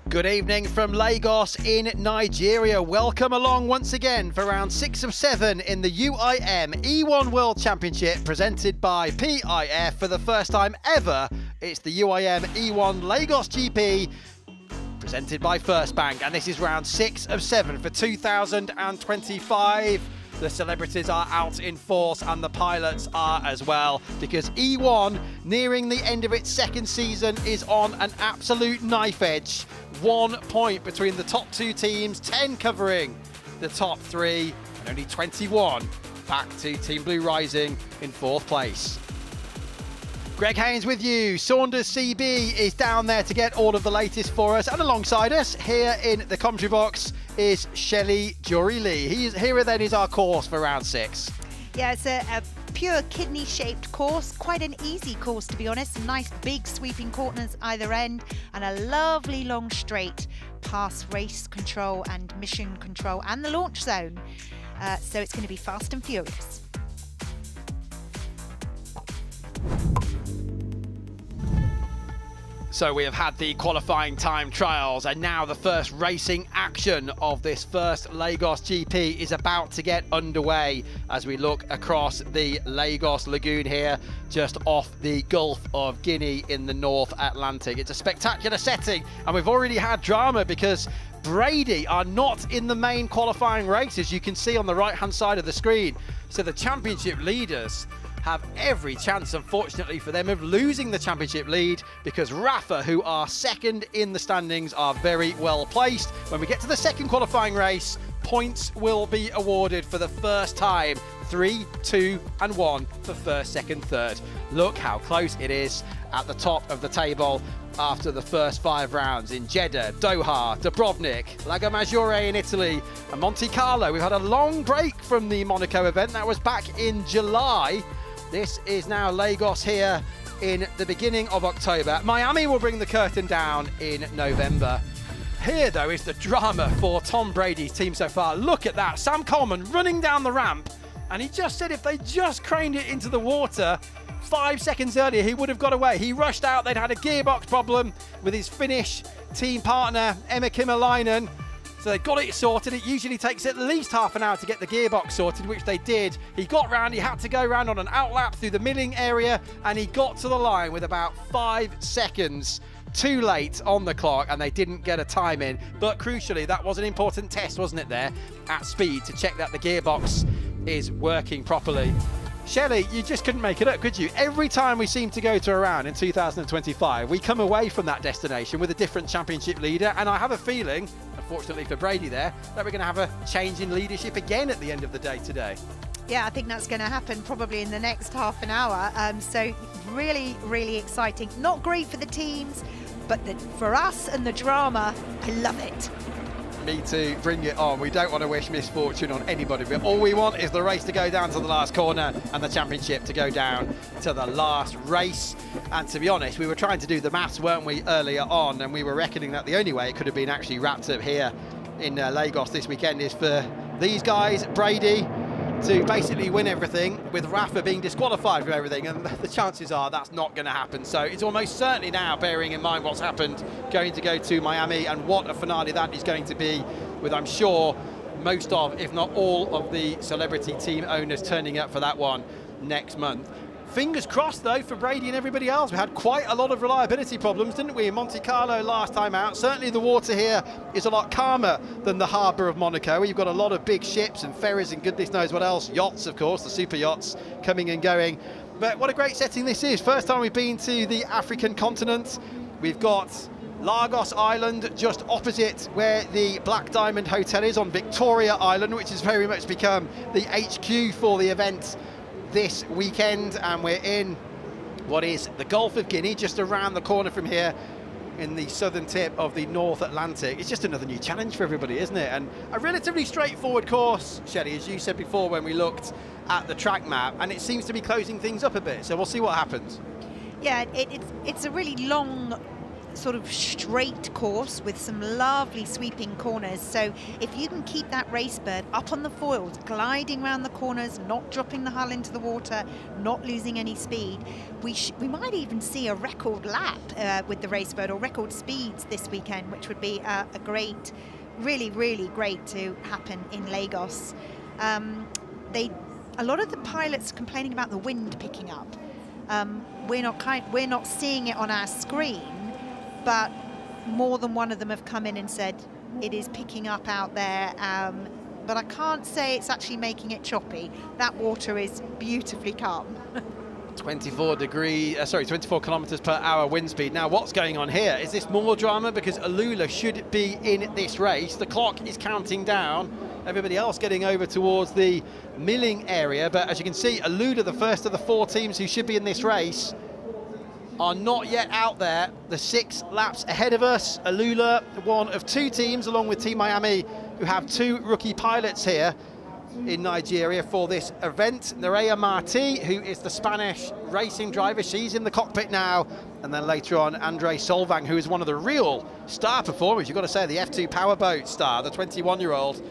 Good evening from Lagos in Nigeria. Welcome along once again for round 6 of 7 in the UIM E1 World Championship presented by PIF for the first time ever. It's the UIM E1 Lagos GP presented by First Bank, and this is round 6 of 7 for 2025. The celebrities are out in force and the pilots are as well, because E1, nearing the end of its second season, is on an absolute knife edge. 1 point between the top 2 teams, 10 covering the top 3, and only 21 back to Team Blue Rising in 4th place. Greg Haynes with you. Saunders CB is down there to get all of the latest for us, and alongside us here in the commentary box is Shelley Jory-Lee. Here then is our course for round 6. Yeah, it's a pure kidney-shaped course, quite an easy course to be honest. Nice big sweeping corners either end, and a lovely long straight past race control and mission control and the launch zone. So it's going to be fast and furious. So we have had the qualifying time trials, and now the first racing action of this first Lagos GP is about to get underway as we look across the Lagos Lagoon here, just off the Gulf of Guinea in the North Atlantic. It's a spectacular setting, and we've already had drama because Brady are not in the main qualifying race, as you can see on the right-hand side of the screen. So the championship leaders have every chance, unfortunately for them, of losing the championship lead, because Rafa, who are second in the standings, are very well placed. When we get to the second qualifying race, points will be awarded for the first time. 3, 2 and 1 for first, second, third. Look how close it is at the top of the table after the first 5 rounds in Jeddah, Doha, Dubrovnik, Lago Maggiore in Italy, and Monte Carlo. We've had a long break from the Monaco event. That was back in July. This is now Lagos here in the beginning of October. Miami will bring the curtain down in November. Here, though, is the drama for Tom Brady's team so far. Look at that. Sam Coleman running down the ramp, and he just said if they just craned it into the water 5 seconds earlier, he would have got away. He rushed out. They'd had a gearbox problem with his Finnish team partner, Emma Kymäläinen. So they got it sorted. It usually takes at least half an hour to get the gearbox sorted, which they did. He got round, he had to go round on an outlap through the milling area, and he got to the line with about 5 seconds too late on the clock, and they didn't get a time in. But crucially, that was an important test, wasn't it, there at speed, to check that the gearbox is working properly. Shelley, you just couldn't make it up, could you? Every time we seem to go to a round in 2025, we come away from that destination with a different championship leader, and I have a feeling, unfortunately for Brady there, that we're going to have a change in leadership again at the end of the day today. Yeah, I think that's going to happen probably in the next half an hour. So really, really exciting. Not great for the teams, but for us and the drama, I love it. Me too, bring it on. We don't want to wish misfortune on anybody, but all we want is the race to go down to the last corner and the championship to go down to the last race. And to be honest, we were trying to do the maths, weren't we, earlier on, and we were reckoning that the only way it could have been actually wrapped up here in Lagos this weekend is for these guys, Brady, to basically win everything, with Rafa being disqualified from everything, and the chances are that's not going to happen. So it's almost certainly now, bearing in mind what's happened, going to go to Miami, and what a finale that is going to be, with, I'm sure, most of, if not all of the celebrity team owners turning up for that one next month. Fingers crossed, though, for Brady and everybody else. We had quite a lot of reliability problems, didn't we, in Monte Carlo last time out. Certainly the water here is a lot calmer than the harbour of Monaco, where you've got a lot of big ships and ferries and goodness knows what else. Yachts, of course, the super yachts coming and going. But what a great setting this is. First time we've been to the African continent. We've got Lagos Island just opposite where the Black Diamond Hotel is on Victoria Island, which has very much become the HQ for the event this weekend, and we're in what is the Gulf of Guinea, just around the corner from here in the southern tip of the North Atlantic. It's just another new challenge for everybody, isn't it? And a relatively straightforward course, Shelley, as you said before when we looked at the track map, and it seems to be closing things up a bit, so we'll see what happens. Yeah, it's a really long sort of straight course with some lovely sweeping corners. So if you can keep that racebird up on the foils, gliding around the corners, not dropping the hull into the water, not losing any speed, we might even see a record lap with the racebird, or record speeds this weekend, which would be a great, really great to happen in Lagos. A lot of the pilots are complaining about the wind picking up. We're not seeing it on our screen, but more than one of them have come in and said it is picking up out there, but I can't say it's actually making it choppy. That water is beautifully calm. 24 kilometers per hour wind speed. Now what's going on here? Is this more drama? Because Alula should be in this race. The clock is counting down. Everybody else getting over towards the milling area, but as you can see, Alula, the first of the 4 teams who should be in this race, are not yet out there. The 6 laps ahead of us. Alula, one of 2 teams, along with Team Miami, who have 2 rookie pilots here in Nigeria for this event. Nerea Marti, who is the Spanish racing driver, she's in the cockpit now. And then later on, Andre Solvang, who is one of the real star performers. You've got to say, the F2 powerboat star, the 21-year-old.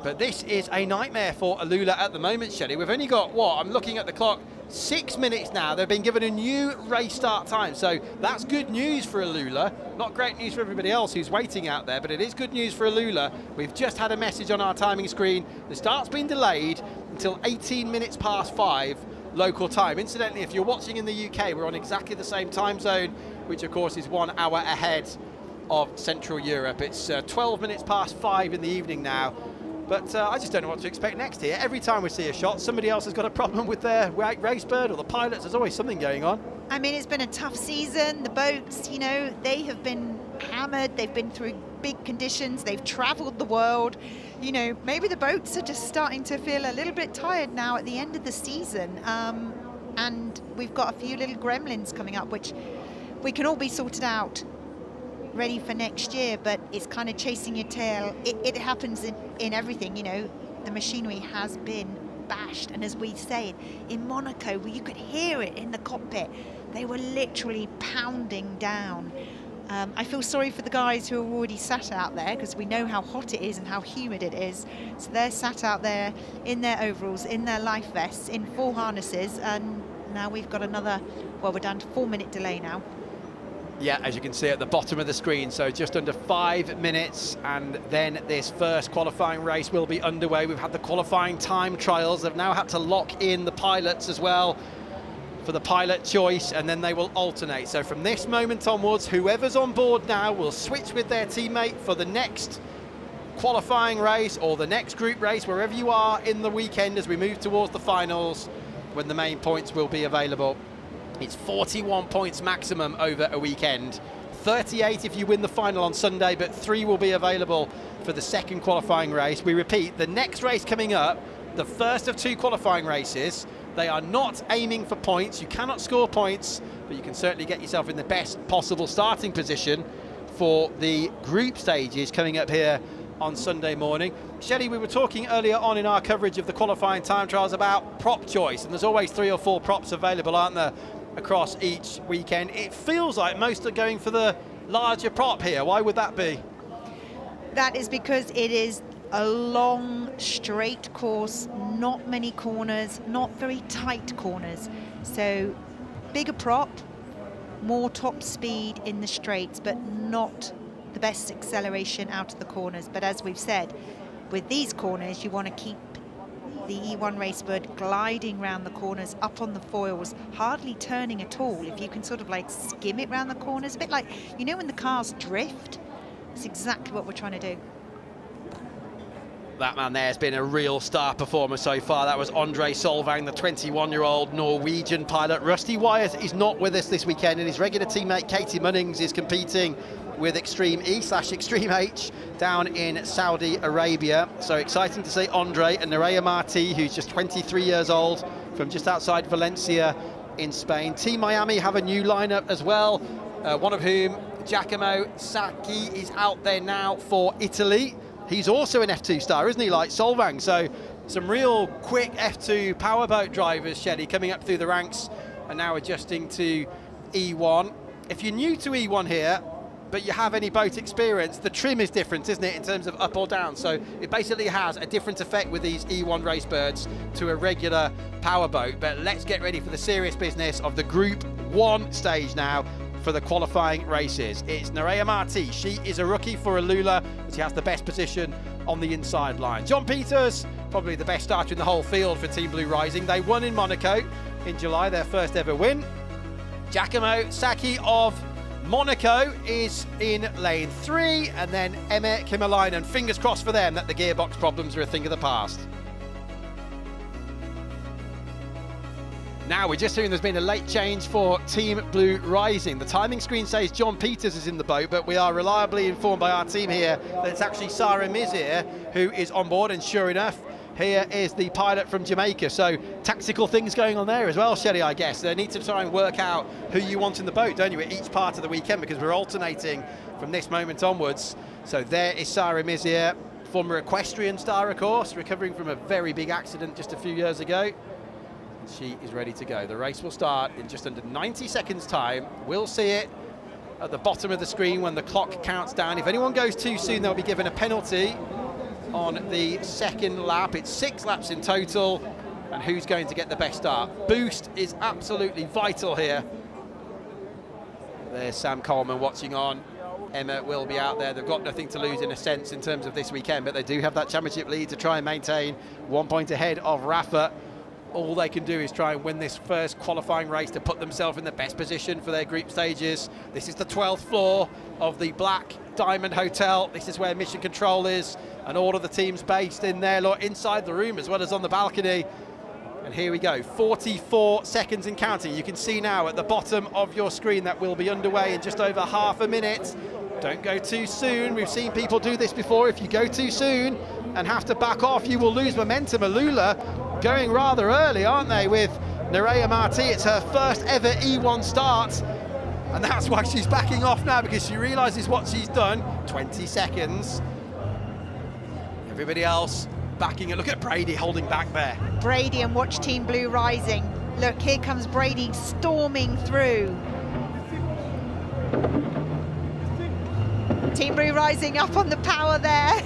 But this is a nightmare for Alula at the moment, Shelley. We've only got, I'm looking at the clock, 6 minutes now. They've been given a new race start time, so that's good news for Alula. Not great news for everybody else who's waiting out there, but it is good news for Alula. We've just had a message on our timing screen. The start's been delayed until 18 minutes past 5 local time. Incidentally, if you're watching in the UK, we're on exactly the same time zone, which of course is 1 hour ahead of Central Europe. It's 12 minutes past 5 in the evening now. But I just don't know what to expect next here. Every time we see a shot, somebody else has got a problem with their racebird, or the pilots. There's always something going on. I mean, it's been a tough season. The boats, they have been hammered. They've been through big conditions. They've traveled the world. Maybe the boats are just starting to feel a little bit tired now at the end of the season. And we've got a few little gremlins coming up, which we can all be sorted out, ready for next year, but it's kind of chasing your tail. It happens in everything. The machinery has been bashed, and as we say, in Monaco, you could hear it in the cockpit. They were literally pounding down. I feel sorry for the guys who are already sat out there, because we know how hot it is and how humid it is. So they're sat out there in their overalls, in their life vests, in full harnesses, and now we've got another, we're down to 4-minute delay now. Yeah, as you can see at the bottom of the screen, so just under 5 minutes, and then this first qualifying race will be underway. We've had the qualifying time trials. They've now had to lock in the pilots as well for the pilot choice, and then they will alternate. So from this moment onwards, whoever's on board now will switch with their teammate for the next qualifying race or the next group race, wherever you are in the weekend, as we move towards the finals, when the main points will be available. It's 41 points maximum over a weekend, 38 if you win the final on Sunday, but 3 will be available for the second qualifying race. We repeat, the next race coming up, the first of 2 qualifying races, they are not aiming for points. You cannot score points, but you can certainly get yourself in the best possible starting position for the group stages coming up here on Sunday morning. Shelley, we were talking earlier on in our coverage of the qualifying time trials about prop choice, and there's always 3 or 4 props available, aren't there, across each weekend. It feels like most are going for the larger prop here. Why would that be? That is because it is a long, straight course, not many corners, not very tight corners. So bigger prop, more top speed in the straights, but not the best acceleration out of the corners. But as we've said, with these corners, you want to keep the E1 Racebird gliding around the corners, up on the foils, hardly turning at all. If you can sort of like skim it around the corners, a bit like, when the cars drift, it's exactly what we're trying to do. That man there has been a real star performer so far. That was Andre Solvang, the 21-year-old Norwegian pilot. Rusty Wyatt is not with us this weekend, and his regular teammate Katie Munnings is competing with Extreme E/Extreme H down in Saudi Arabia. So exciting to see Andre and Nerea Marti, who's just 23 years old, from just outside Valencia in Spain. Team Miami have a new lineup as well, one of whom, Giacomo Sacchi, is out there now for Italy. He's also an F2 star, isn't he, like Solvang? So some real quick F2 powerboat drivers, Shelley, coming up through the ranks and now adjusting to E1. if you're new to E1 here, but you have any boat experience, the trim is different, isn't it, in terms of up or down? So it basically has a different effect with these E1 race birds to a regular power boat. But let's get ready for the serious business of the Group 1 stage now for the qualifying races. It's Nerea Marti. She is a rookie for Alula, but she has the best position on the inside line. John Peters, probably the best starter in the whole field for Team Blue Rising. They won in Monaco in July, their first ever win. Giacomo Sacchi of Monaco is in lane 3, and then Emma Kimalainen, fingers crossed for them that the gearbox problems are a thing of the past. Now we're just hearing there's been a late change for Team Blue Rising. The timing screen says John Peters is in the boat, but we are reliably informed by our team here that it's actually Sarah Mizir who is on board, and sure enough, here is the pilot from Jamaica. So tactical things going on there as well, Sherry, I guess. They need to try and work out who you want in the boat, don't you, at each part of the weekend, because we're alternating from this moment onwards. So there is Sarah Mizir, former equestrian star, of course, recovering from a very big accident just a few years ago. She is ready to go. The race will start in just under 90 seconds time. We'll see it at the bottom of the screen when the clock counts down. If anyone goes too soon, they'll be given a penalty on the second lap. It's 6 laps in total, and who's going to get the best start? Boost is absolutely vital here. There's Sam Coleman watching on. Emma will be out there. They've got nothing to lose in a sense in terms of this weekend, but they do have that championship lead to try and maintain 1 point ahead of Rafa. All they can do is try and win this first qualifying race to put themselves in the best position for their group stages. This is the 12th floor of the Black Diamond Hotel. This is where Mission Control is, and all of the teams based in there, inside the room as well as on the balcony. And here we go, 44 seconds and counting. You can see now at the bottom of your screen that will be underway in just over half a minute. Don't go too soon. We've seen people do this before. If you go too soon and have to back off, you will lose momentum. Alula going rather early, aren't they, with Nerea Marti? It's her first ever E1 start, and that's why she's backing off now, because she realises what she's done. 20 seconds. Everybody else backing it. Look at Brady holding back there. Brady, and watch Team Blue Rising. Look, here comes Brady storming through. Team Blue Rising up on the power there.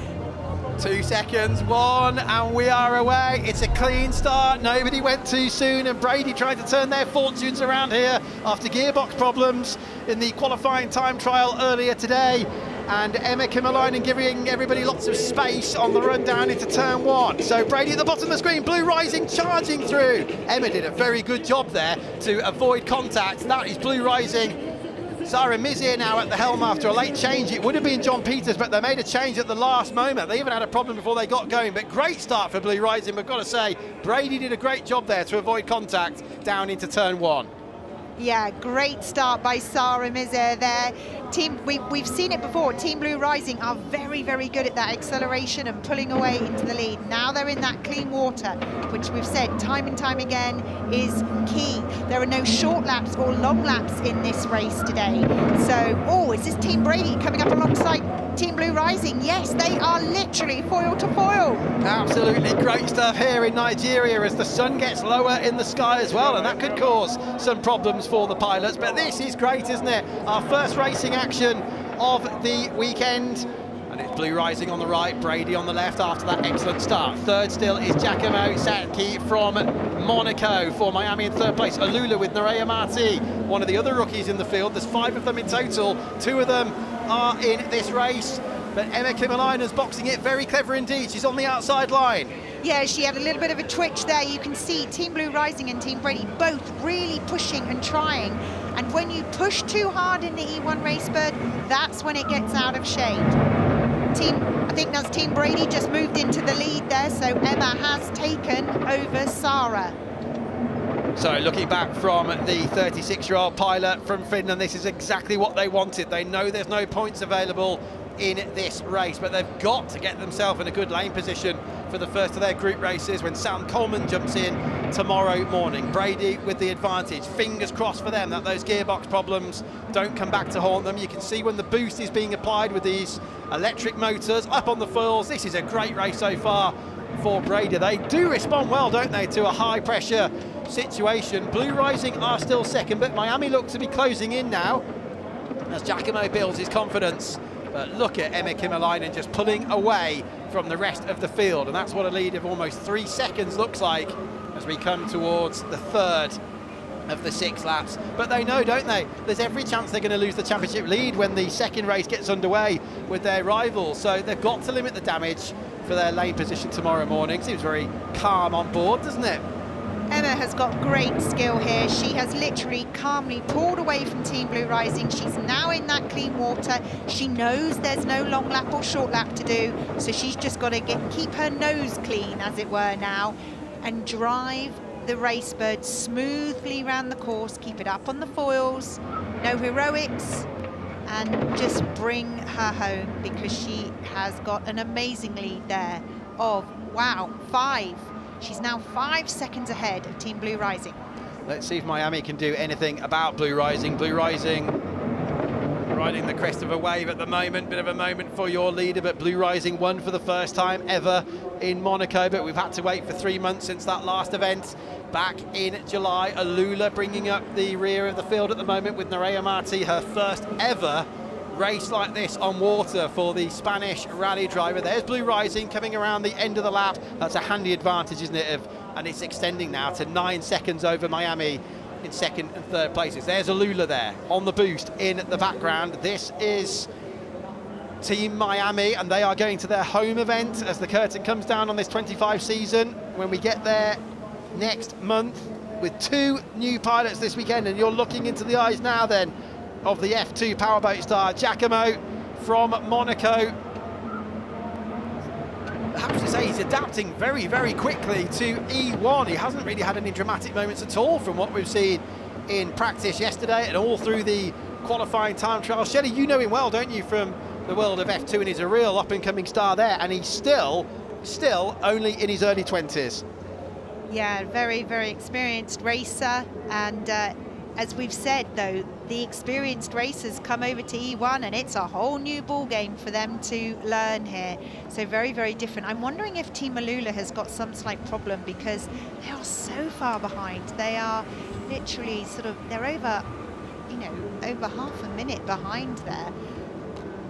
2 seconds, 1, and we are away. It's a clean start. Nobody went too soon, and Brady tried to turn their fortunes around here after gearbox problems in the qualifying time trial earlier today. And Emma Kimalainen giving everybody lots of space on the run down into turn 1. So Brady at the bottom of the screen, Blue Rising charging through. Emma did a very good job there to avoid contact. That is Blue Rising. Sarah Mizir now at the helm after a late change. It would have been John Peters, but they made a change at the last moment. They even had a problem before they got going, but great start for Blue Rising. We've got to say, Brady did a great job there to avoid contact down into turn 1. Yeah, great start by Sarah Mizir there. We've seen it before. Team Blue Rising are very, very good at that acceleration and pulling away into the lead. Now they're in that clean water, which we've said time and time again is key. There are no short laps or long laps in this race today. So, is this Team Brady coming up alongside Team Blue Rising? Yes, they are literally foil to foil. Absolutely great stuff here in Nigeria as the sun gets lower in the sky as well, and that could cause some problems for the pilots. But this is great, isn't it? Our first racing action of the weekend. And it's Blue Rising on the right, Brady on the left after that excellent start. Third still is Giacomo Sacchi from Monaco for Miami in third place. Alula with Nerea Marti, one of the other rookies in the field. There's 5 of them in total. 2 of them are in this race. But Emma Kimalainen's boxing it very clever indeed. She's on the outside line. Yeah, she had a little bit of a twitch there. You can see Team Blue Rising and Team Brady both really pushing and trying. And when you push too hard in the E1 race bird, that's when it gets out of shape. I think that's Team Brady just moved into the lead there, so Emma has taken over Sarah. So looking back from the 36-year-old pilot from Finland, this is exactly what they wanted. They know there's no points available in this race, but they've got to get themselves in a good lane position for the first of their group races when Sam Coleman jumps in tomorrow morning. Brady with the advantage. Fingers crossed for them that those gearbox problems don't come back to haunt them. You can see when the boost is being applied with these electric motors up on the foils. This is a great race so far for Brady. They do respond well, don't they, to a high pressure situation. Blue Rising are still second, but Miami look to be closing in now. as Giacomo builds his confidence. But look at Emma Kymäläinen just pulling away from the rest of the field, and that's what a lead of almost 3 seconds looks like as we come towards the third of the 6 laps. But they know, don't they, there's every chance they're going to lose the championship lead when the second race gets underway with their rivals, so they've got to limit the damage for their lane position tomorrow morning. Seems very calm on board, doesn't it? Emma has got great skill here. She has literally calmly pulled away from Team Blue Rising. She's now in that clean water. She knows there's no long lap or short lap to do, so she's just got to keep her nose clean, as it were, now, and drive the Racebird smoothly around the course, keep it up on the foils, no heroics, and just bring her home, because she has got an amazing lead there of, wow, 5. She's now 5 seconds ahead of Team Blue Rising. Let's see if Miami can do anything about Blue Rising. Blue Rising riding the crest of a wave at the moment. Bit of a moment for your leader, but Blue Rising won for the first time ever in Monaco, but we've had to wait for 3 months since that last event back in July. Alula bringing up the rear of the field at the moment with Nerea Marti, her first ever race like this on water for the Spanish rally driver. There's Blue Rising coming around the end of the lap. That's a handy advantage, isn't it? And it's extending now to 9 seconds over Miami in second and third places. There's Alula there on the boost in the background. This is Team Miami, and they are going to their home event as the curtain comes down on this 25 season. When we get there next month with 2 new pilots this weekend, and you're looking into the eyes now then of the F2 powerboat star Giacomo from Monaco. I have to say he's adapting very, very quickly to E1. He hasn't really had any dramatic moments at all from what we've seen in practice yesterday and all through the qualifying time trial. Shelley, you know him well, don't you, from the world of F2, and he's a real up-and-coming star there, and he's still only in his early 20s. Yeah, very, very experienced racer, and as we've said, though, the experienced racers come over to E1 and it's a whole new ball game for them to learn here. So very, very different. I'm wondering if Team Alula has got some slight problem, because they are so far behind. They are literally they're over, over half a minute behind there.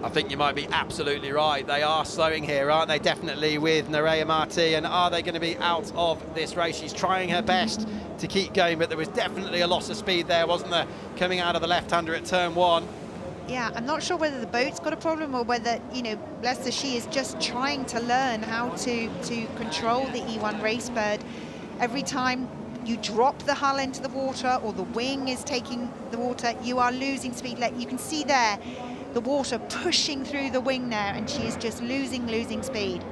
I think you might be absolutely right. They are slowing here, aren't they? Definitely with Nerea Marti. And are they going to be out of this race? She's trying her best to keep going, but there was definitely a loss of speed there, wasn't there? Coming out of the left-hander at turn 1. Yeah, I'm not sure whether the boat's got a problem or whether, bless her, she is just trying to learn how to control the E1 Racebird. Every time you drop the hull into the water or the wing is taking the water, you are losing speed. You can see there, the water pushing through the wing there, and she is just losing speed.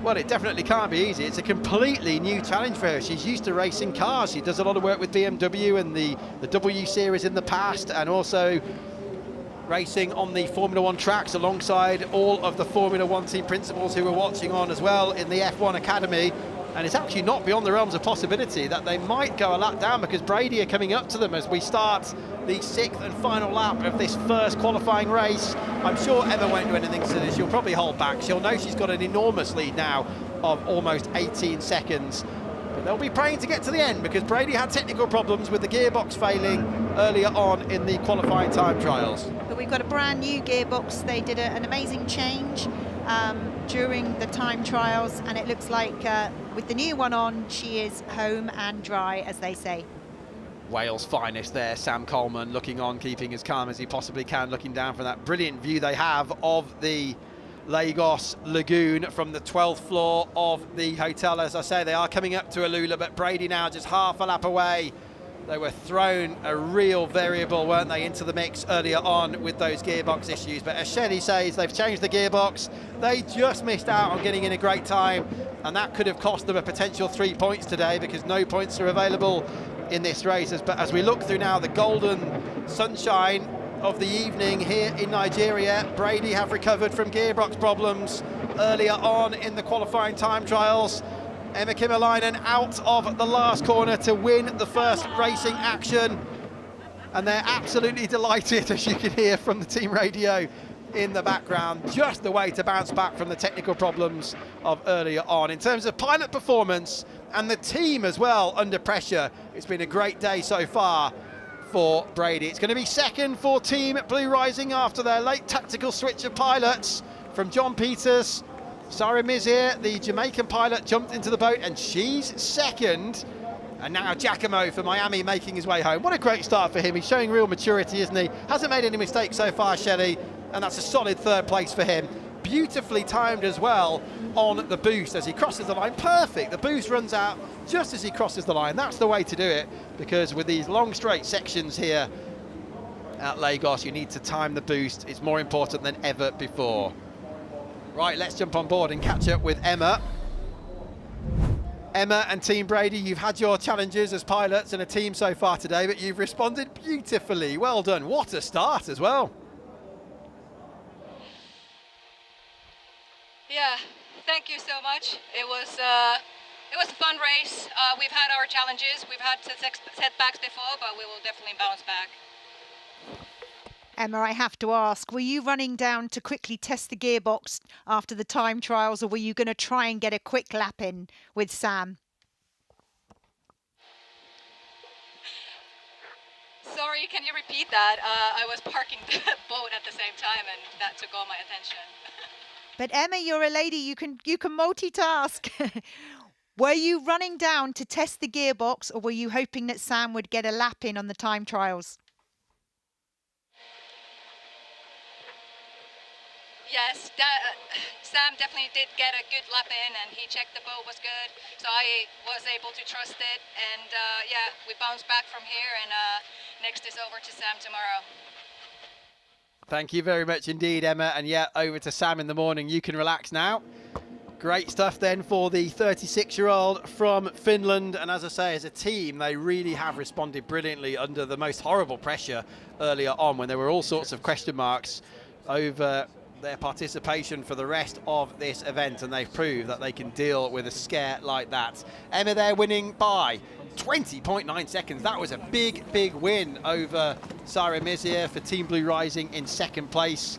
Well, it definitely can't be easy. It's a completely new challenge for her. She's used to racing cars. She does a lot of work with BMW and the W Series in the past, and also racing on the Formula 1 tracks alongside all of the Formula 1 team principals who are watching on as well in the F1 Academy. And it's actually not beyond the realms of possibility that they might go a lap down, because Brady are coming up to them as we start the 6th and final lap of this first qualifying race. I'm sure Emma won't do anything to this. She'll probably hold back. She'll know she's got an enormous lead now of almost 18 seconds. But they'll be praying to get to the end, because Brady had technical problems with the gearbox failing earlier on in the qualifying time trials. But we've got a brand new gearbox. They did an amazing change during the time trials, and it looks like with the new one on, she is home and dry, as they say. Wales' finest there, Sam Coleman, looking on, keeping as calm as he possibly can, looking down from that brilliant view they have of the Lagos Lagoon from the 12th floor of the hotel. As I say, they are coming up to Alula, but Brady now just half a lap away. They were thrown a real variable, weren't they, into the mix earlier on with those gearbox issues. But as Shelley says, they've changed the gearbox. They just missed out on getting in a great time, and that could have cost them a potential 3 points today, because no points are available in this race. But as we look through now the golden sunshine of the evening here in Nigeria, Brady have recovered from gearbox problems earlier on in the qualifying time trials. Emma Kymäläinen out of the last corner to win the first racing action, and they're absolutely delighted, as you can hear from the team radio in the background. Just the way to bounce back from the technical problems of earlier on. In terms of pilot performance and the team as well under pressure, it's been a great day so far for Brady. It's going to be second for Team Blue Rising after their late tactical switch of pilots from John Peters. Sarah Mizier, the Jamaican pilot, jumped into the boat and she's second. And now Giacomo for Miami making his way home. What a great start for him. He's showing real maturity, isn't he? Hasn't made any mistakes so far, Shelley, and that's a solid third place for him. Beautifully timed as well on the boost as he crosses the line. Perfect. The boost runs out just as he crosses the line. That's the way to do it, because with these long straight sections here at Lagos, you need to time the boost. It's more important than ever before. Right, let's jump on board and catch up with Emma. Emma and Team Brady, you've had your challenges as pilots and a team so far today, but you've responded beautifully. Well done. What a start as well. Yeah, thank you so much. It was a fun race. We've had our challenges. We've had setbacks before, but we will definitely bounce back. Emma, I have to ask, were you running down to quickly test the gearbox after the time trials, or were you going to try and get a quick lap in with Sam? Sorry, can you repeat that? I was parking the boat at the same time, and that took all my attention. But Emma, you're a lady, you can multitask. Were you running down to test the gearbox, or were you hoping that Sam would get a lap in on the time trials? Yes, Sam definitely did get a good lap in, and he checked the boat was good, so I was able to trust it, and yeah, we bounced back from here, and next is over to Sam tomorrow. Thank you very much indeed, Emma, and yeah, over to Sam in the morning. You can relax now. Great stuff then for the 36-year-old from Finland, and as I say, as a team, they really have responded brilliantly under the most horrible pressure earlier on, when there were all sorts of question marks over their participation for the rest of this event, and they've proved that they can deal with a scare like that. Emma there winning by 20.9 seconds. That was a big win over Sarah Mizier for Team Blue Rising in second place.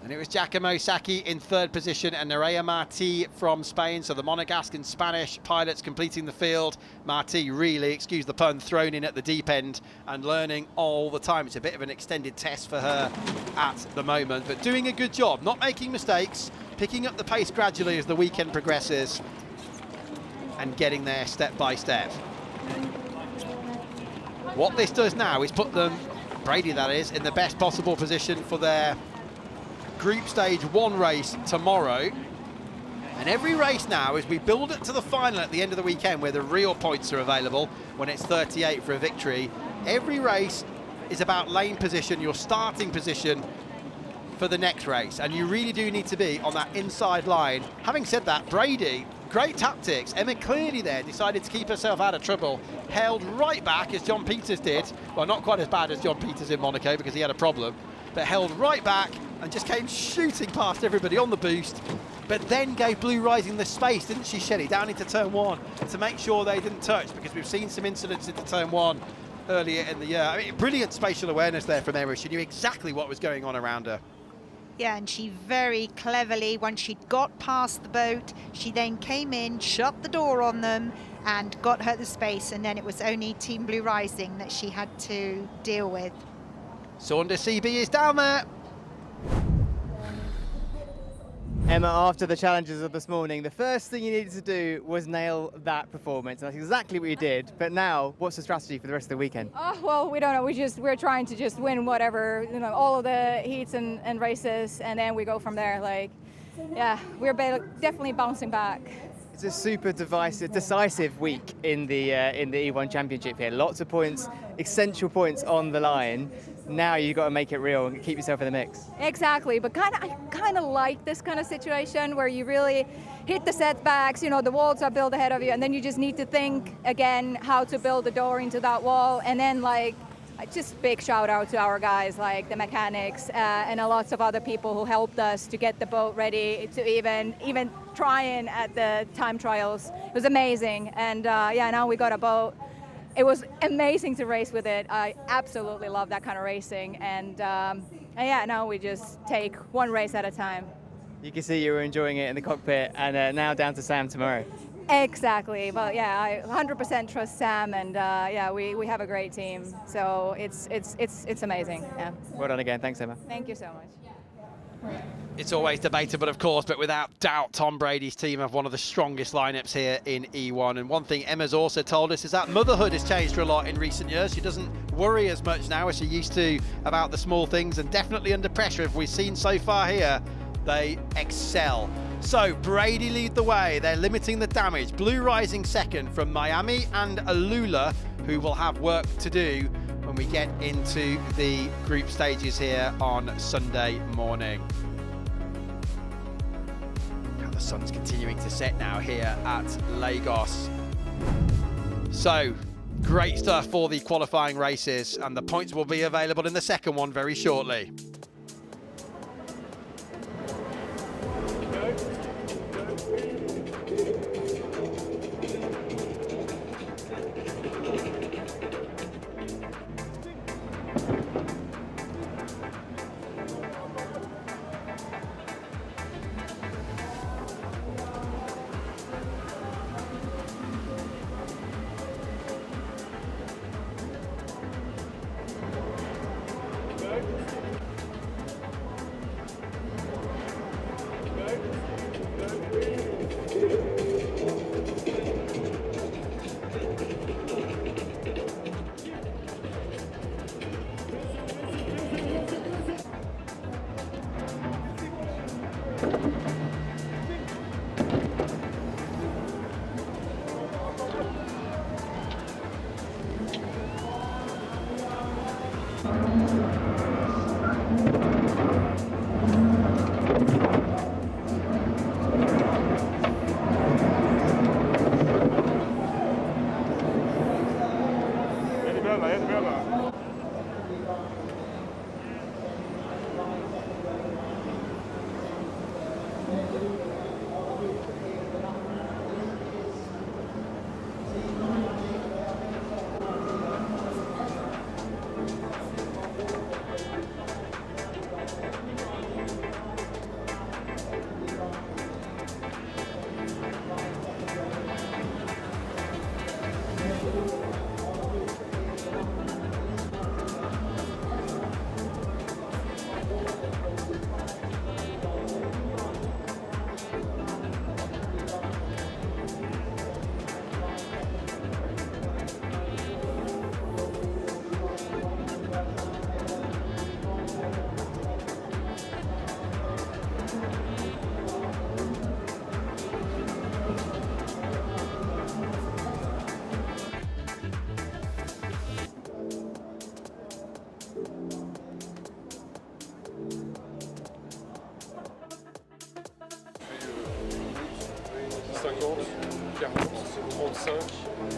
And it was Giacomo Sacchi in third position and Nerea Martí from Spain. So the Monegasque and Spanish pilots completing the field. Martí really, excuse the pun, thrown in at the deep end and learning all the time. It's a bit of an extended test for her at the moment, but doing a good job, not making mistakes, picking up the pace gradually as the weekend progresses and getting there step by step. What this does now is put them, Brady that is, in the best possible position for their Group Stage 1 race tomorrow. And every race now, as we build it to the final at the end of the weekend, where the real points are available, when it's 38 for a victory, every race is about lane position, your starting position for the next race. And you really do need to be on that inside line. Having said that, Brady, great tactics. Emma clearly there decided to keep herself out of trouble, held right back as John Peters did. Well, not quite as bad as John Peters in Monaco because he had a problem, but held right back and just came shooting past everybody on the boost, but then gave Blue Rising the space, didn't she, Shelley, down into turn one to make sure they didn't touch, because we've seen some incidents into turn one earlier in the year. I mean, brilliant spatial awareness there from Emma. She knew exactly what was going on around her. Yeah, and she very cleverly, once she'd got past the boat, she then came in, shut the door on them and got her the space, and then it was only Team Blue Rising that she had to deal with. Saunders CB is down there. Emma, after the challenges of this morning, the first thing you needed to do was nail that performance. And that's exactly what you did. But now, what's the strategy for the rest of the weekend? Oh, well, we don't know. We're trying to just win whatever, all of the heats and races, and then we go from there. Like, yeah, we're definitely bouncing back. It's a super decisive week in the E1 Championship here. Lots of points, essential points on the line. Now you've got to make it real and keep yourself in the mix. Exactly, but I kind of like this kind of situation where you really hit the setbacks, the walls are built ahead of you, and then you just need to think again how to build the door into that wall. And then just big shout out to our guys, like the mechanics and a lots of other people who helped us to get the boat ready to even trying at the time trials. It was amazing, and yeah, now we got a boat. It was amazing to race with it. I absolutely love that kind of racing, and yeah, now we just take one race at a time. You can see you were enjoying it in the cockpit, and now down to Sam tomorrow. Exactly, but yeah, I 100% trust Sam, and yeah, we have a great team, so it's amazing. Yeah. Well done again. Thanks, Emma. Thank you so much. It's always debatable, of course, but without doubt, Tom Brady's team have one of the strongest lineups here in E1. And one thing Emma's also told us is that motherhood has changed her a lot in recent years. She doesn't worry as much now as she used to about the small things, and definitely under pressure, as we've seen so far here, they excel. So Brady lead the way. They're limiting the damage. Blue Rising second from Miami and Alula, who will have work to do when we get into the group stages here on Sunday morning. The sun's continuing to set now here at Lagos. So great stuff for the qualifying races, and the points will be available in the second one very shortly.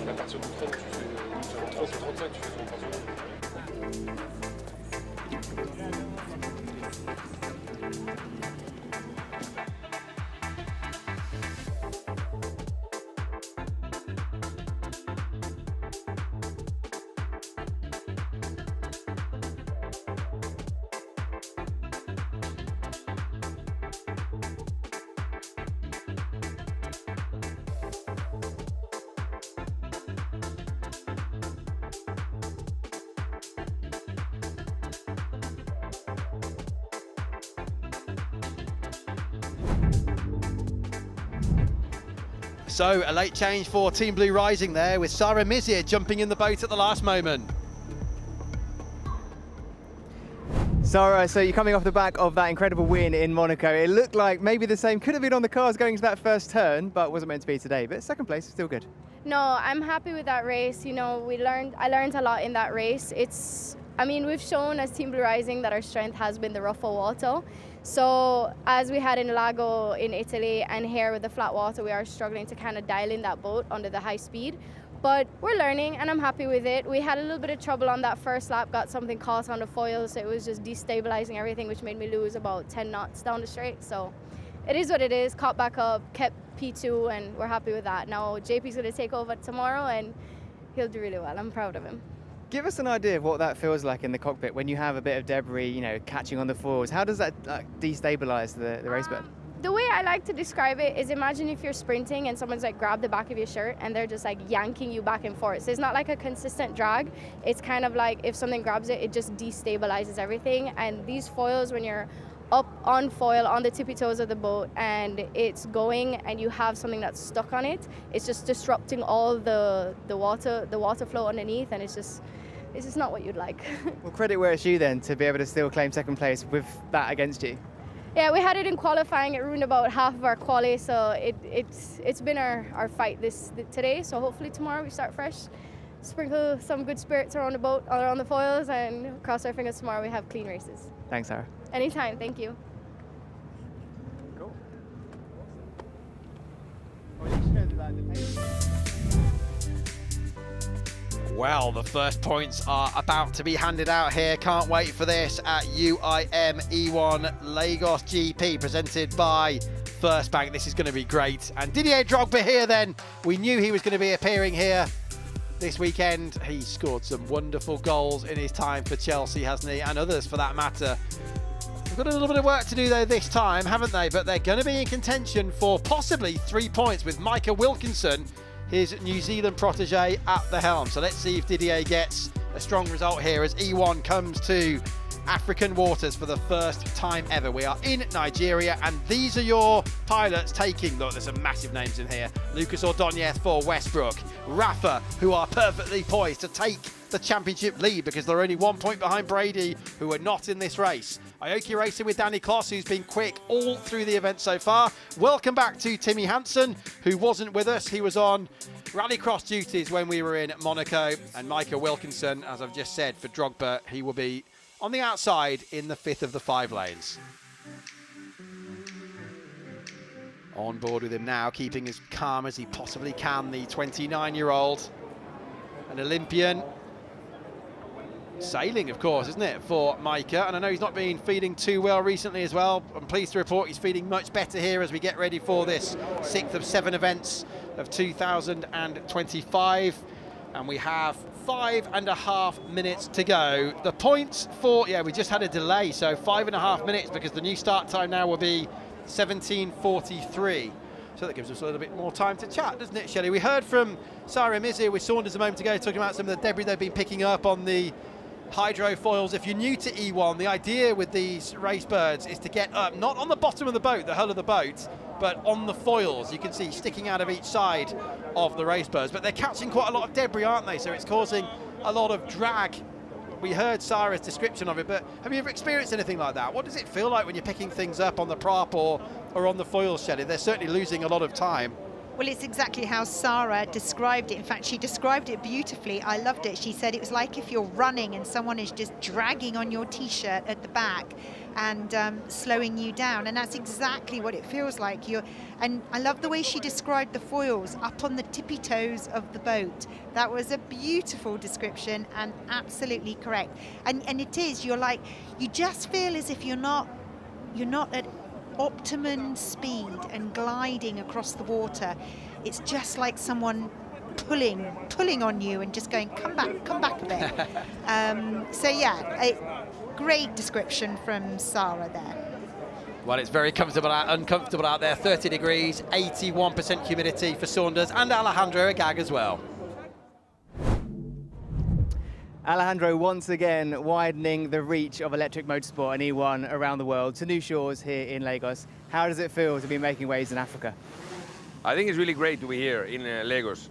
À partir de 30, tu fais 30 ou 35, tu fais ton par jour. So a late change for Team Blue Rising there, with Sarah Mizier jumping in the boat at the last moment. Sarah, so you're coming off the back of that incredible win in Monaco. It looked like maybe the same could have been on the cars going into that first turn, but wasn't meant to be today. But second place is still good. No, I'm happy with that race. You know, I learned a lot in that race. I mean, we've shown as Team Blue Rising that our strength has been the rougher water. So as we had in Lago in Italy and here with the flat water, we are struggling to kind of dial in that boat under the high speed. But we're learning and I'm happy with it. We had a little bit of trouble on that first lap, got something caught on the foil, so it was just destabilizing everything, which made me lose about 10 knots down the straight. So it is what it is, caught back up, kept P2, and we're happy with that. Now JP's going to take over tomorrow and he'll do really well. I'm proud of him. Give us an idea of what that feels like in the cockpit when you have a bit of debris, you know, catching on the foils. How does that destabilize the race bed? The way I like to describe it is, imagine if you're sprinting and someone's like grab the back of your shirt and they're just like yanking you back and forth. So it's not like a consistent drag. It's kind of like if something grabs it, it just destabilizes everything. And these foils, when you're up on foil on the tippy toes of the boat and it's going and you have something that's stuck on it, it's just disrupting all the water flow underneath, and it's just not what you'd like. Well, credit where it's due then to be able to still claim second place with that against you. Yeah, we had it in qualifying. It ruined about half of our quali, so it's been our fight today. So hopefully tomorrow we start fresh, sprinkle some good spirits around the boat, around the foils, and cross our fingers tomorrow we have clean races. Thanks, Sarah. Anytime, thank you. Cool. Well, the first points are about to be handed out here. Can't wait for this at UIM E1 Lagos GP, presented by First Bank. This is going to be great. And Didier Drogba here then. We knew he was going to be appearing here this weekend. He scored some wonderful goals in his time for Chelsea, hasn't he? And others for that matter. They've got a little bit of work to do though this time, haven't they? But they're going to be in contention for possibly 3 points with Micah Wilkinson, his New Zealand protege, at the helm. So let's see if Didier gets a strong result here as E1 comes to African waters for the first time ever. We are in Nigeria, and these are your pilots taking, look, there's some massive names in here. Lucas Ordonez for Westbrook, Rafa, who are perfectly poised to take the championship lead because they're only 1 point behind Brady, who are not in this race. Aoki racing with Danny Kloss, who's been quick all through the event so far. Welcome back to Timmy Hansen, who wasn't with us. He was on rallycross duties when we were in Monaco. And Micah Wilkinson, as I've just said, for Drogba, he will be on the outside in the 5th of the 5 lanes. On board with him now, keeping as calm as he possibly can, the 29-year-old, an Olympian. Sailing, of course, isn't it, for Micah? And I know he's not been feeling too well recently as well. I'm pleased to report he's feeling much better here as we get ready for this 6th of 7 events of 2025. And we have 5.5 minutes to go. The points for, yeah, we just had a delay, so 5.5 minutes because the new start time now will be 17:43. So that gives us a little bit more time to chat, doesn't it, Shelley? We heard from Sarah Mizir with Saunders a moment ago talking about some of the debris they've been picking up on the hydrofoils. If you're new to E1, the idea with these race birds is to get up, not on the bottom of the boat, the hull of the boat, but on the foils. You can see sticking out of each side of the race birds. But they're catching quite a lot of debris, aren't they? So it's causing a lot of drag. We heard Sarah's description of it, but have you ever experienced anything like that? What does it feel like when you're picking things up on the prop or on the foils, Shelley? They're certainly losing a lot of time. Well, it's exactly how Sarah described it. In fact, she described it beautifully. I loved it. She said it was like if you're running and someone is just dragging on your T-shirt at the back and slowing you down. And that's exactly what it feels like. And I love the way she described the foils up on the tippy toes of the boat. That was a beautiful description and absolutely correct. And it is, you just feel as if you're not at optimum speed and gliding across the water. It's just like someone pulling on you and just going, come back a bit. So yeah, a great description from Sarah there. Well, it's very uncomfortable out there. 30 degrees, 81% humidity for Saunders and Alejandro Agag as well. Alejandro once again widening the reach of electric motorsport and E1 around the world to new shores here in Lagos. How does it feel to be making waves in Africa? I think it's really great to be here in Lagos.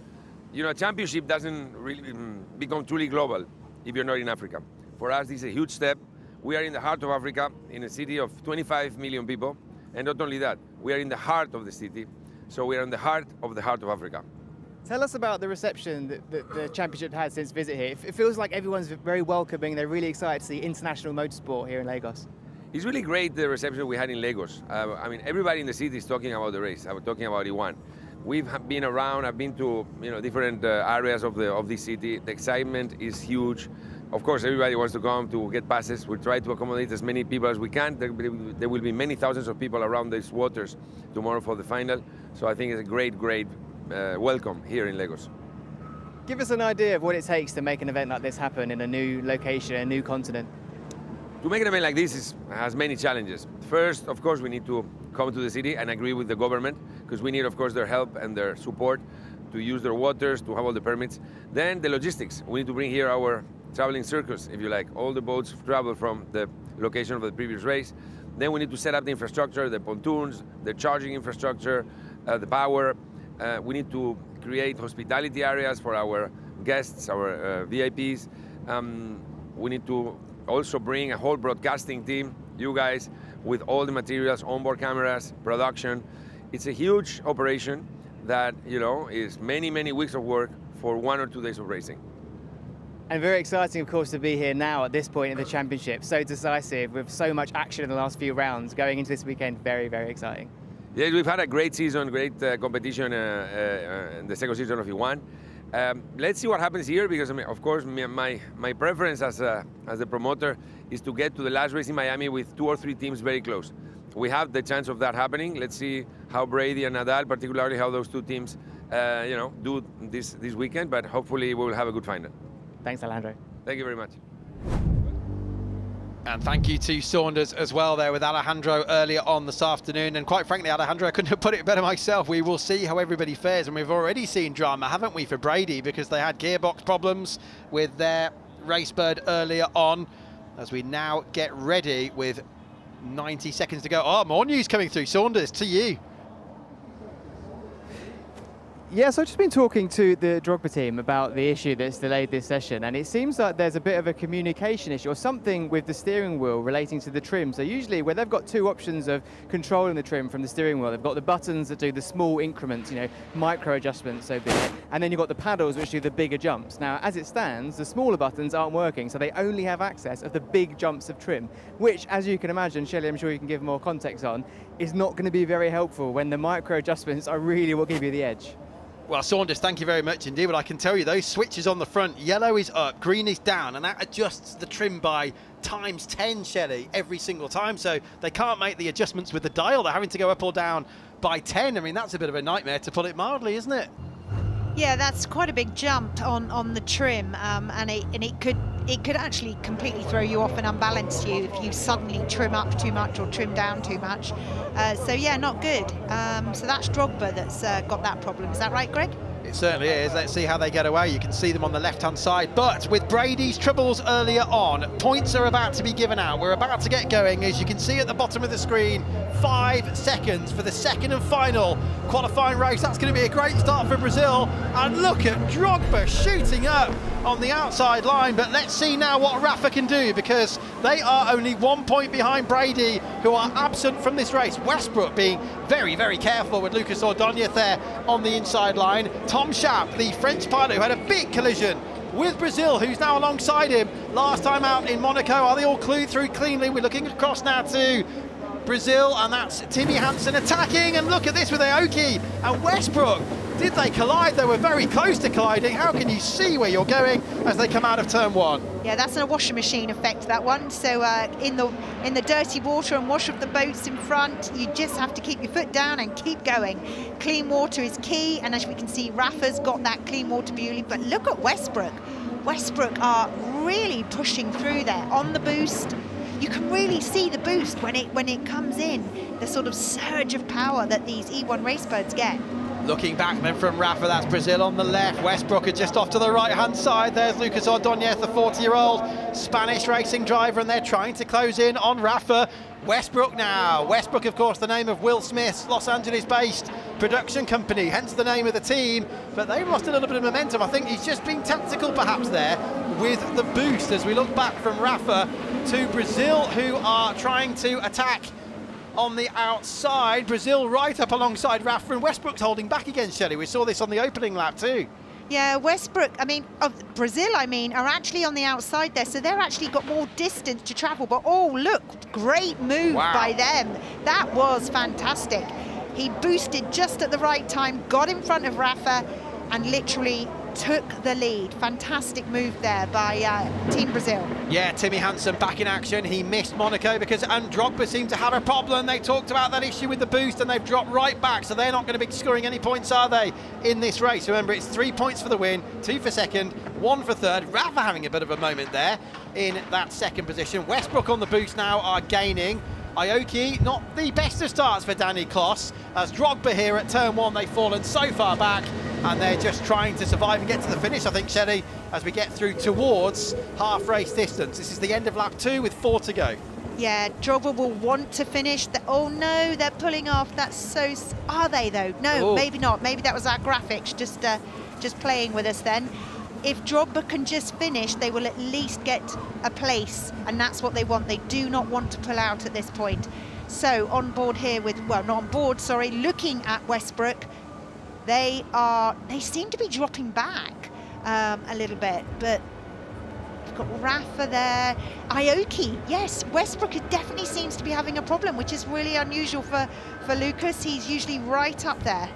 You know, a championship doesn't really become truly global if you're not in Africa. For us, this is a huge step. We are in the heart of Africa, in a city of 25 million people. And not only that, we are in the heart of the city. So we are in the heart of Africa. Tell us about the reception that the championship had since visit here. It feels like everyone's very welcoming. They're really excited to see international motorsport here in Lagos. It's really great, the reception we had in Lagos. I mean, everybody in the city is talking about the race. I'm talking about E1. We've been around. I've been to different areas of the city. The excitement is huge. Of course, everybody wants to come to get passes. We try to accommodate as many people as we can. There will be many thousands of people around these waters tomorrow for the final. So I think it's a great welcome here in Lagos. Give us an idea of what it takes to make an event like this happen in a new location, a new continent. To make an event like this has many challenges. First, of course, we need to come to the city and agree with the government, because we need, of course, their help and their support to use their waters, to have all the permits. Then the logistics. We need to bring here our traveling circus, if you like. All the boats travel from the location of the previous race. Then we need to set up the infrastructure, the pontoons, the charging infrastructure, the power. We need to create hospitality areas for our guests, our VIPs. We need to also bring a whole broadcasting team, you guys, with all the materials, onboard cameras, production. It's a huge operation that, you know, is many, many weeks of work for 1 or 2 days of racing. And very exciting, of course, to be here now at this point in the championship. So decisive, with so much action in the last few rounds going into this weekend. Very, very exciting. Yeah, we've had a great season, great competition in the second season of E1. Let's see what happens here, because I mean, of course, my preference as the promoter is to get to the last race in Miami with 2 or 3 teams very close. We have the chance of that happening. Let's see how Brady and Nadal, particularly how those 2 teams, do this weekend. But hopefully, we will have a good final. Thanks, Alejandro. Thank you very much. And thank you to Saunders as well there with Alejandro earlier on this afternoon. And quite frankly, Alejandro, I couldn't have put it better myself. We will see how everybody fares. And we've already seen drama, haven't we, for Brady, because they had gearbox problems with their Racebird earlier on, as we now get ready with 90 seconds to go. Oh, more news coming through. Saunders, to you. Yes, I've just been talking to the Drogba team about the issue that's delayed this session, and it seems like there's a bit of a communication issue or something with the steering wheel relating to the trim. So usually where they've got 2 options of controlling the trim from the steering wheel, they've got the buttons that do the small increments, you know, micro adjustments, so be it, and then you've got the paddles which do the bigger jumps. Now, as it stands, the smaller buttons aren't working, so they only have access of the big jumps of trim, which, as you can imagine, Shelley, I'm sure you can give more context on, is not going to be very helpful when the micro adjustments are really what give you the edge. Well, Saunders, thank you very much indeed. But I can tell you those switches on the front, yellow is up, green is down, and that adjusts the trim by times 10, Shelley, every single time. So they can't make the adjustments with the dial. They're having to go up or down by 10. I mean, that's a bit of a nightmare, to put it mildly, isn't it? Yeah, that's quite a big jump on the trim, and it could actually completely throw you off and unbalance you if you suddenly trim up too much or trim down too much. So yeah, not good. So that's Drogba that's got that problem. Is that right, Greg? It certainly is. Let's see how they get away. You can see them on the left-hand side. But with Brady's troubles earlier on, points are about to be given out. We're about to get going. As you can see at the bottom of the screen, 5 seconds for the second and final qualifying race. That's going to be a great start for Brazil. And look at Drogba shooting up on the outside line. But let's see now what Rafa can do, because they are only 1 point behind Brady, who are absent from this race. Westbrook being very, very careful with Lucas Ordóñez there on the inside line. Tom Schaap, the French pilot who had a big collision with Brazil, who's now alongside him last time out in Monaco. Are they all clued through cleanly? We're looking across now to Brazil, and that's Timmy Hansen attacking. And look at this with Aoki and Westbrook. Did they collide? They were very close to colliding. How can you see where you're going as they come out of turn 1? Yeah, that's a washing machine effect, that one. So in the dirty water and wash of the boats in front, you just have to keep your foot down and keep going. Clean water is key, and as we can see, Rafa's got that clean water beauty. But look at Westbrook. Westbrook are really pushing through there on the boost. You can really see the boost when it comes in, the sort of surge of power that these E1 Racebirds get. Looking back then from Rafa, that's Brazil on the left. Westbrook are just off to the right-hand side. There's Lucas Ordóñez, the 40-year-old Spanish racing driver, and they're trying to close in on Rafa. Westbrook now. Westbrook, of course, the name of Will Smith's Los Angeles-based production company, hence the name of the team. But they've lost a little bit of momentum. I think he's just been tactical perhaps there with the boost as we look back from Rafa to Brazil, who are trying to attack on the outside. Brazil right up alongside Rafa, and Westbrook's holding back again, Shelley. We saw this on the opening lap too. Yeah, Westbrook, Brazil, are actually on the outside there, so they're actually got more distance to travel. But oh, look, great move by them. That was fantastic. He boosted just at the right time, got in front of Rafa, and literally took the lead. Fantastic move there by Team Brazil. Yeah, Timmy Hansen back in action. He missed Monaco because Drogba seemed to have a problem. They talked about that issue with the boost and they've dropped right back, so they're not going to be scoring any points, are they, in this race? Remember, it's 3 points for the win, 2 for second, 1 for third. Rafa having a bit of a moment there in that second position. Westbrook on the boost now are gaining. Aoki, not the best of starts for Danny Kloss, as Drogba here at turn 1, they've fallen so far back and they're just trying to survive and get to the finish, I think, Shelly, as we get through towards half race distance. This is the end of lap 2 with 4 to go. Yeah, Drogba will want to finish. Oh no, they're pulling off. That's so... Are they though? No, maybe not. Maybe that was our graphics just playing with us then. If Drogba can just finish, they will at least get a place, and that's what they want. They do not want to pull out at this point. So on board here with, well, not on board, sorry, looking at Westbrook, they seem to be dropping back a little bit, but we've got Rafa there. Aoki, yes, Westbrook definitely seems to be having a problem, which is really unusual for Lucas. He's usually right up there.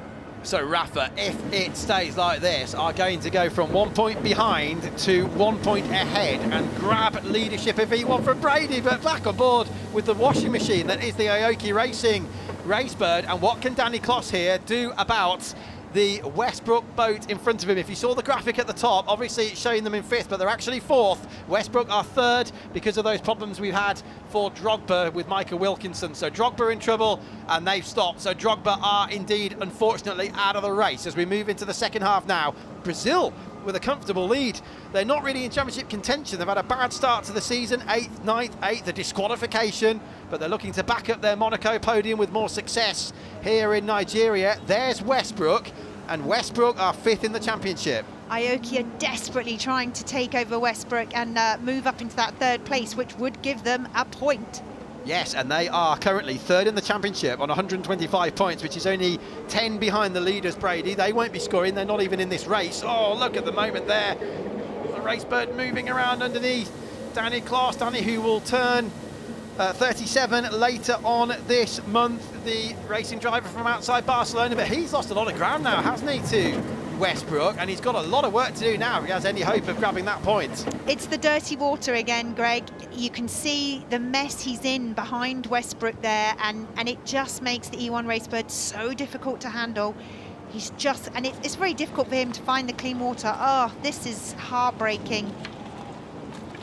So Rafa, if it stays like this, are going to go from 1 point behind to 1 point ahead and grab leadership if he won from Brady, but back on board with the washing machine that is the Aoki Racing Racebird. And what can Danny Kloss here do about the Westbrook boat in front of him? If you saw the graphic at the top, obviously it's showing them in 5th, but they're actually 4th. Westbrook are 3rd because of those problems we've had for Drogba with Micah Wilkinson. So Drogba in trouble and they've stopped. So Drogba are indeed, unfortunately, out of the race as we move into the second half now. Brazil with a comfortable lead. They're not really in championship contention. They've had a bad start to the season, 8th, 9th, 8th, a disqualification, but they're looking to back up their Monaco podium with more success here in Nigeria. There's Westbrook, and Westbrook are 5th in the championship. Aoki are desperately trying to take over Westbrook and move up into that 3rd place, which would give them a point. Yes, and they are currently 3rd in the championship on 125 points, which is only 10 behind the leaders, Brady. They won't be scoring, they're not even in this race. Oh, look at the moment there. The Racebird moving around underneath Danny Kloss. Danny, who will turn 37 later on this month, the racing driver from outside Barcelona, but he's lost a lot of ground now, hasn't he, to Westbrook, and he's got a lot of work to do now if he has any hope of grabbing that point. It's the dirty water again, Greg. You can see the mess he's in behind Westbrook there, and it just makes the E1 Racebird so difficult to handle. He's just, and it's very difficult for him to find the clean water. Oh, this is heartbreaking.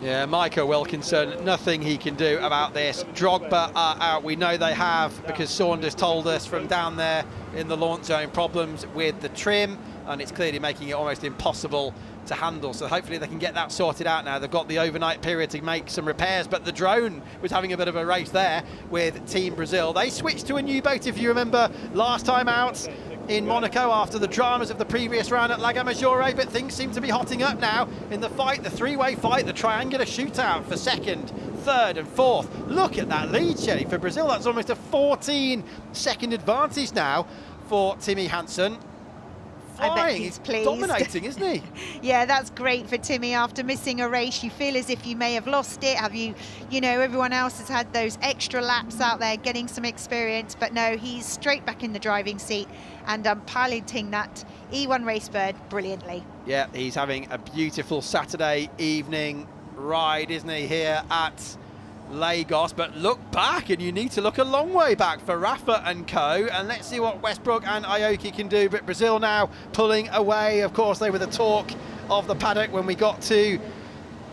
Yeah, Micah Wilkinson, nothing he can do about this. Drogba are out. We know they have, because Saunders told us from down there in the launch zone, problems with the trim, and it's clearly making it almost impossible to handle. So hopefully they can get that sorted out now. They've got the overnight period to make some repairs, but the drone was having a bit of a race there with Team Brazil. They switched to a new boat, if you remember, last time out in Monaco after the dramas of the previous round at Lago Maggiore, but things seem to be hotting up now in the fight, the 3-way fight, the triangular shootout for 2nd, 3rd and 4th. Look at that lead, Shelly, for Brazil. That's almost a 14-second advantage now for Timmy Hansen. I bet he's pleased. Dominating, isn't he? Yeah, that's great for Timmy. After missing a race, you feel as if you may have lost it. You know, everyone else has had those extra laps out there getting some experience, but no, he's straight back in the driving seat and piloting that E1 Racebird brilliantly. Yeah, he's having a beautiful Saturday evening ride, isn't he, here at Lagos. But look back, and you need to look a long way back for Rafa and co, and let's see what Westbrook and Aoki can do. But Brazil now pulling away. Of course, they were the talk of the paddock when we got to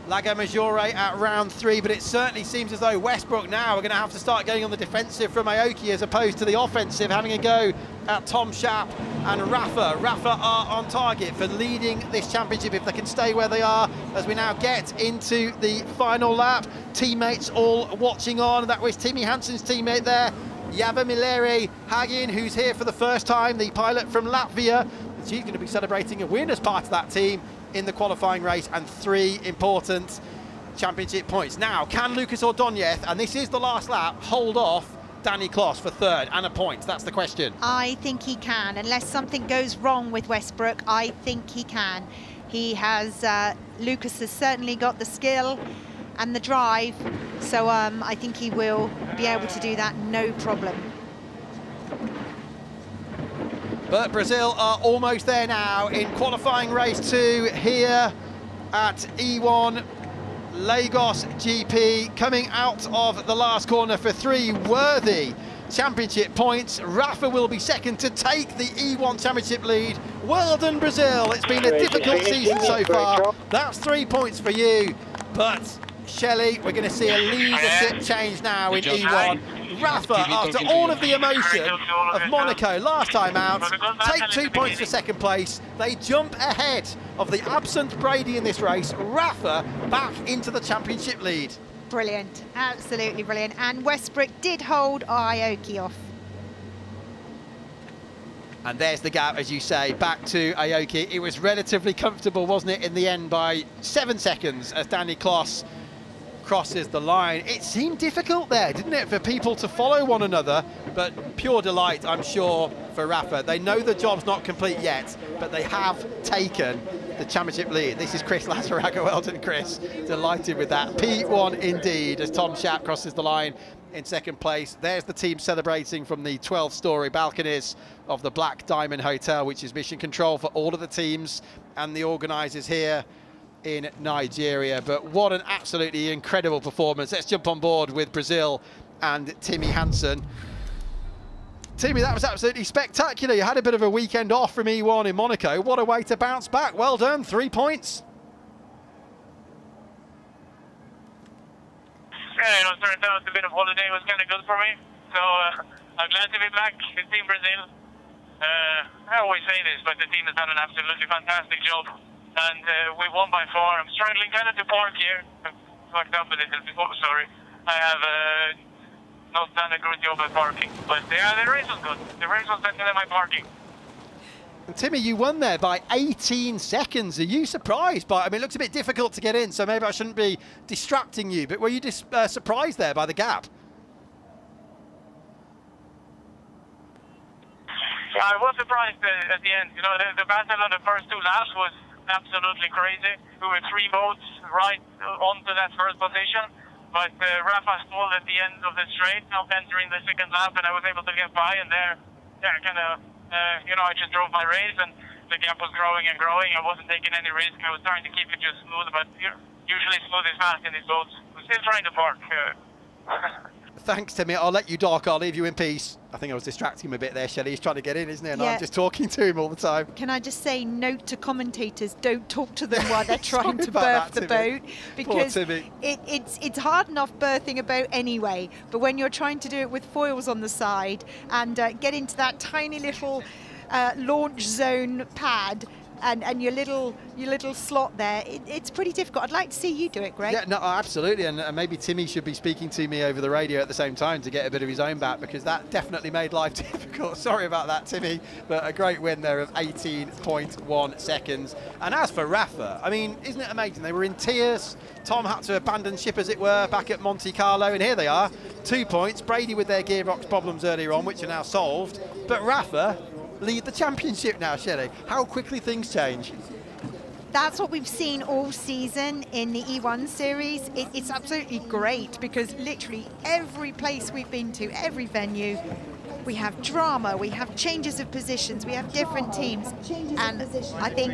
Lago Maggiore at round 3, but it certainly seems as though Westbrook now are going to have to start going on the defensive from Aoki as opposed to the offensive, having a go at Tom Schaap and Rafa. Rafa are on target for leading this championship if they can stay where they are as we now get into the final lap. Teammates all watching on. That was Timmy Hansen's teammate there, Javamilere Hagin, who's here for the first time, the pilot from Latvia. She's going to be celebrating a win as part of that team in the qualifying race, and 3 important championship points. Now, can Lucas Ordóñez, and this is the last lap, hold off Danny Kloss for 3rd and a point? That's the question. I think he can, unless something goes wrong with Westbrook. I think he can. He has, Lucas has certainly got the skill and the drive, so I think he will be able to do that, no problem. But Brazil are almost there now in qualifying race 2 here at E1 Lagos GP, coming out of the last corner for 3 worthy championship points. Rafa will be second to take the E1 championship lead. Well done, Brazil. It's been a difficult season so far. That's 3 points for you. But Shelley, we're going to see a leadership change now in E1. Rafa, after all of the emotion of Monaco last time out, take 2 points for second place. They jump ahead of the absent Brady in this race. Rafa back into the championship lead. Brilliant, absolutely brilliant. And Westbrook did hold Aoki off. And there's the gap, as you say, back to Aoki. It was relatively comfortable, wasn't it, in the end by 7 seconds as Danny Kloss crosses the line. It seemed difficult there, didn't it, for people to follow one another, but pure delight, I'm sure, for Rafa. They know the job's not complete yet, but they have taken the championship lead. This is Chris Lazaraga. Well done, Chris. Delighted with that. P1 indeed, as Tom Schaap crosses the line in second place. There's the team celebrating from the 12-storey balconies of the Black Diamond Hotel, which is mission control for all of the teams and the organisers here in Nigeria. But what an absolutely incredible performance. Let's jump on board with Brazil and Timmy Hansen. Timmy, that was absolutely spectacular. You had a bit of a weekend off from E1 in Monaco. What a way to bounce back. Well done, 3 points. Yeah, it turned out a bit of holiday was kind of good for me. So I'm glad to be back with Team Brazil. I always say this, but the team has done an absolutely fantastic job. And we won by 4. I'm struggling kind of to park here. I've fucked up a little before, sorry. I have not done a good job at parking. But yeah, the race was good. The race was better than my parking. And Timmy, you won there by 18 seconds. Are you surprised by, I mean, it looks a bit difficult to get in, so maybe I shouldn't be distracting you, but were you surprised there by the gap? Yeah, I was surprised at the end. You know, the battle on the first 2 laps was absolutely crazy. We were 3 votes right onto that first position, but Rafa stalled at the end of the straight, now entering the second lap, and I was able to get by, and there, yeah, kind of, I just drove my race, and the gap was growing and growing. I wasn't taking any risk. I was trying to keep it just smooth, but usually smooth is fast in these boats. I'm still trying to park. Thanks, Timmy. I'll let you dock. I'll leave you in peace. I think I was distracting him a bit there, Shelley. He's trying to get in, isn't he? And Yeah. I'm just talking to him all the time. Can I just say, note to commentators, don't talk to them while they're trying to Sorry about berth the that, Timmy. boat, because Poor Timmy. it's hard enough berthing a boat anyway, but when you're trying to do it with foils on the side and get into that tiny little launch zone pad and your little slot there, it's pretty difficult. I'd like to see you do it, Greg. Yeah, no, absolutely, and maybe Timmy should be speaking to me over the radio at the same time to get a bit of his own back, because that definitely made life difficult. Sorry about that, Timmy, but a great win there of 18.1 seconds. And as for Rafa, I mean, isn't it amazing? They were in tears. Tom had to abandon ship, as it were, back at Monte Carlo, and here they are, 2 points. Brady with their gearbox problems earlier on, which are now solved, but Rafa lead the championship now, Shelley. How quickly things change. That's what we've seen all season in the E1 series. It's absolutely great, because literally every place we've been to, every venue, we have drama, we have changes of positions, we have different teams. And I think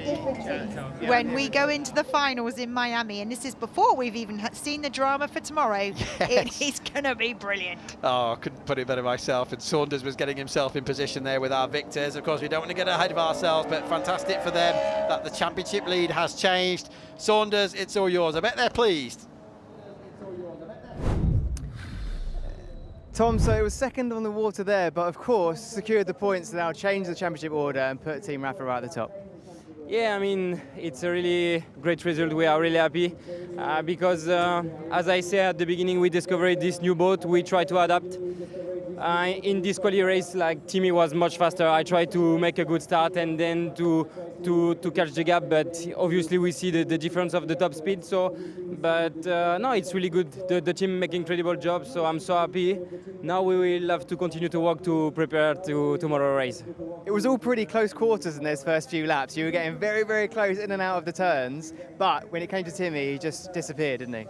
when we go into the finals in Miami, and this is before we've even seen the drama for tomorrow, it is going to be brilliant. Oh, I couldn't put it better myself. And Saunders was getting himself in position there with our victors. Of course, we don't want to get ahead of ourselves, but fantastic for them that the championship lead has changed. Saunders, it's all yours. I bet they're pleased. Tom, so it was second on the water there, but of course secured the points to now change the championship order and put Team Rafa right at the top. Yeah, I mean, it's a really great result. We are really happy because, as I said at the beginning, we discovered this new boat. We try to adapt. In this quali race, like Timmy was much faster. I tried to make a good start and then to catch the gap, but obviously we see the difference of the top speed. So, but no, it's really good. The team make incredible job. So I'm so happy. Now we will have to continue to work to prepare to tomorrow's race. It was all pretty close quarters in those first few laps. You were getting very, very close in and out of the turns, but when it came to Timmy, he just disappeared, didn't he?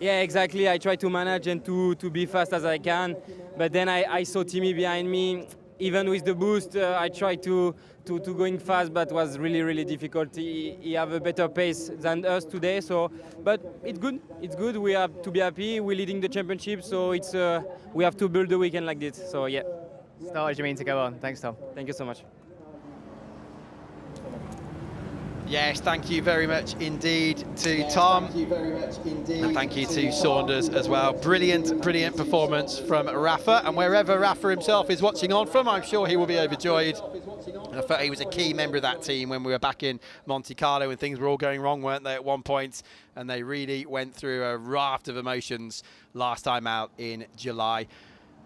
Yeah, exactly. I try to manage and to be fast as I can, but then I saw Timmy behind me. even with the boost, I tried to going fast, but was really difficult. He have a better pace than us today. So, but it's good. It's good. We have to be happy. We're leading the championship, so it's we have to build the weekend like this. So yeah. Start as you mean to go on. Thanks, Tom. Thank you so much. Yes, thank you very much indeed to Tom. Thank you very much indeed. And thank you to Saunders as well. Brilliant performance from Rafa. And wherever Rafa himself is watching on from, I'm sure he will be overjoyed. And I thought he was a key member of that team when we were back in Monte Carlo and things were all going wrong, weren't they, at one point? And they really went through a raft of emotions last time out in July.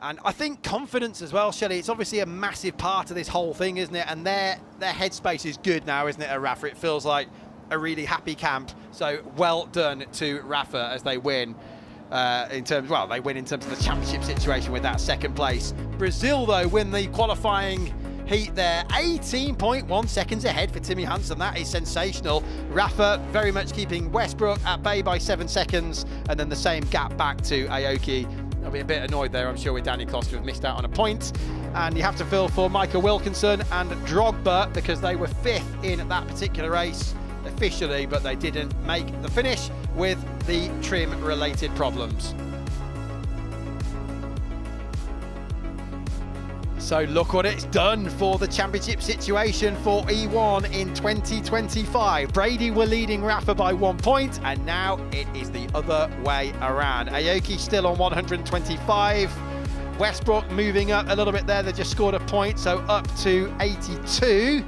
And I think confidence as well, Shelley, it's obviously a massive part of this whole thing, isn't it? And their headspace is good now, isn't it, at Rafa? It feels like a really happy camp. So well done to Rafa as they win in terms of the championship situation with that second place. Brazil, though, win the qualifying heat there, 18.1 seconds ahead for Timmy Hansen. That is sensational. Rafa very much keeping Westbrook at bay by 7 seconds, and then the same gap back to Aoki. I'll be a bit annoyed there, I'm sure, with Danny Costa, who have missed out on a point. And you have to feel for Michael Wilkinson and Drogba, because they were 5th in that particular race officially, but they didn't make the finish with the trim-related problems. So look what it's done for the championship situation for E1 in 2025. Brady were leading Rafa by 1 point, and now it is the other way around. Aoki still on 125. Westbrook moving up a little bit there. They just scored a point, so up to 82.